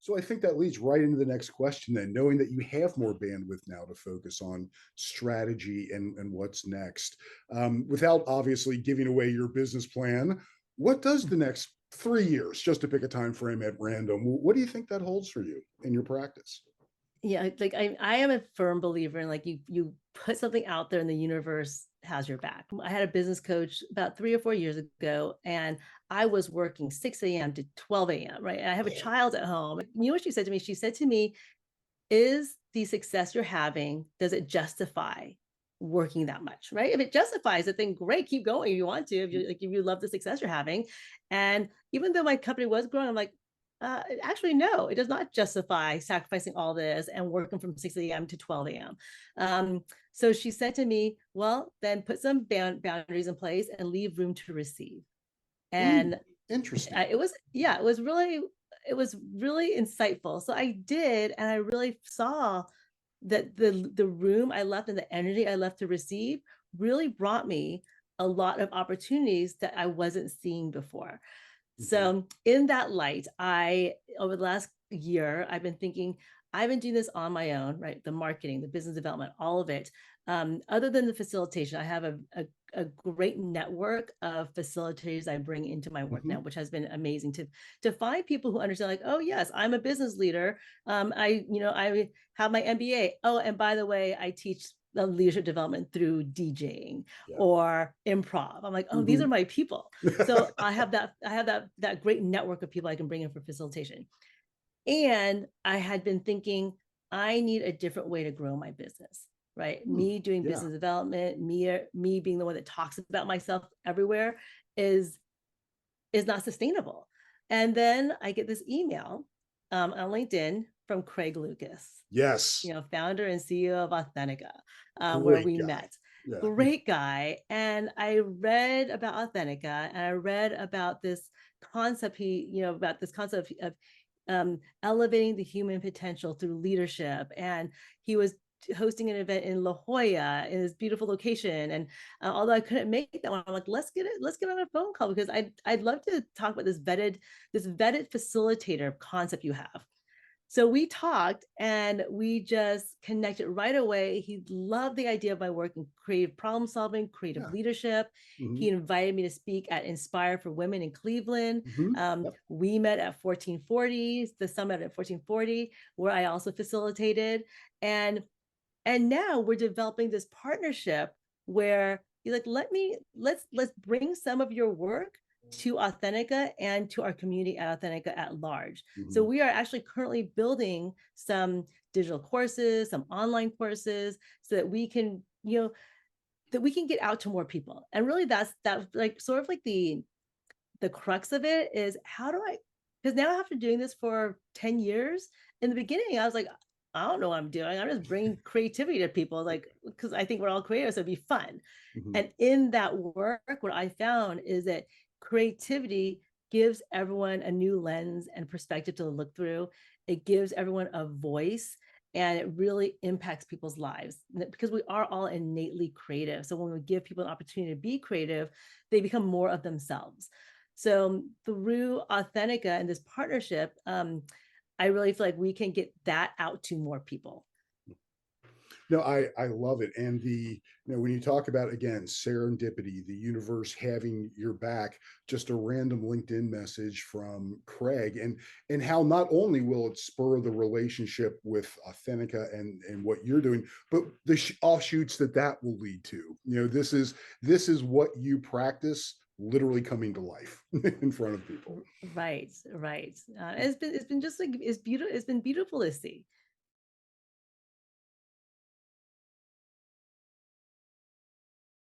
So I think that leads right into the next question then, knowing that you have more bandwidth now to focus on strategy and what's next. Without obviously giving away your business plan, what does the next 3 years, just to pick a time frame at random, what do you think that holds for you in your practice? Yeah, like I am a firm believer in like you put something out there and the universe has your back. I had a business coach about 3 or 4 years ago, and I was working 6 a.m. to 12 a.m. Right. And I have a child at home. You know what she said to me? She said to me, is the success you're having, does it justify working that much? Right. If it justifies it, then great, keep going if you want to, if you love the success you're having. And even though my company was growing, I'm like, actually, no, it does not justify sacrificing all this and working from 6 a.m. to 12 a.m. So she said to me, well, then put some boundaries in place and leave room to receive. Mm, And interesting. yeah, it was really insightful. So I did, and I really saw that the room I left and the energy I left to receive really brought me a lot of opportunities that I wasn't seeing before. Mhm. So in that light, I over the last year, I've been thinking, I've been doing this on my own, right? The marketing, the business development, all of it. Other than the facilitation, I have a great network of facilitators I bring into my work Mhm. now, which has been amazing to find people who understand, like, oh yes, I'm a business leader. I have my MBA. Oh, and by the way, I teach the leadership development through DJing Yeah. or improv. I'm like, oh, these are Mhm. my people. So I have that great network of people I can bring in for facilitation. And I had been thinking, I need a different way to grow my business, right? Hmm. Me doing Yeah. business development, me being the one that talks about myself everywhere is is not sustainable. And then I get this email on LinkedIn from Craig Lucas, Yes. founder and CEO of Authentica, where Great we guy. met. Yeah. Great guy. And I read about Authentica, and I read about this concept about this concept of elevating the human potential through leadership. And he was hosting an event in La Jolla in this beautiful location. And although I couldn't make that one, I'm like, let's get on a phone call because I'd love to talk about this vetted facilitator concept you have. So we talked and we just connected right away. He loved the idea of my work in creative problem solving, creative Yeah. leadership. He Mhm. invited me to speak at Inspire for Women in Cleveland. Mhm. Yep. We met at 1440, the summit at 1440, where I also facilitated. And and now we're developing this partnership where you're like, let's bring some of your work to Authentica and to our community at Authentica at large. So Mhm. we are actually currently building some digital courses, some online courses, so that we can, that we can get out to more people. And really that's that like sort of like the crux of it is, how do I, because now after doing this for 10 years, in the beginning I was like, I don't know what I'm doing, I'm just bringing creativity to people, like, because I think we're all creative, so it'd be fun. Mhm. And in that work, what I found is that creativity gives everyone a new lens and perspective to look through. It gives everyone a voice, and it really impacts people's lives because we are all innately creative. So when we give people an opportunity to be creative, they become more of themselves. So through Authentica and this partnership, I really feel like we can get that out to more people. No, I love it. And when you talk about again serendipity, the universe having your back, just a random LinkedIn message from Craig, and how not only will it spur the relationship with Authentica and what you're doing, but the offshoots that will lead to. This is what you practice literally coming to life in front of people. Right, right. It's been just like it's beautiful. It's been beautiful to see.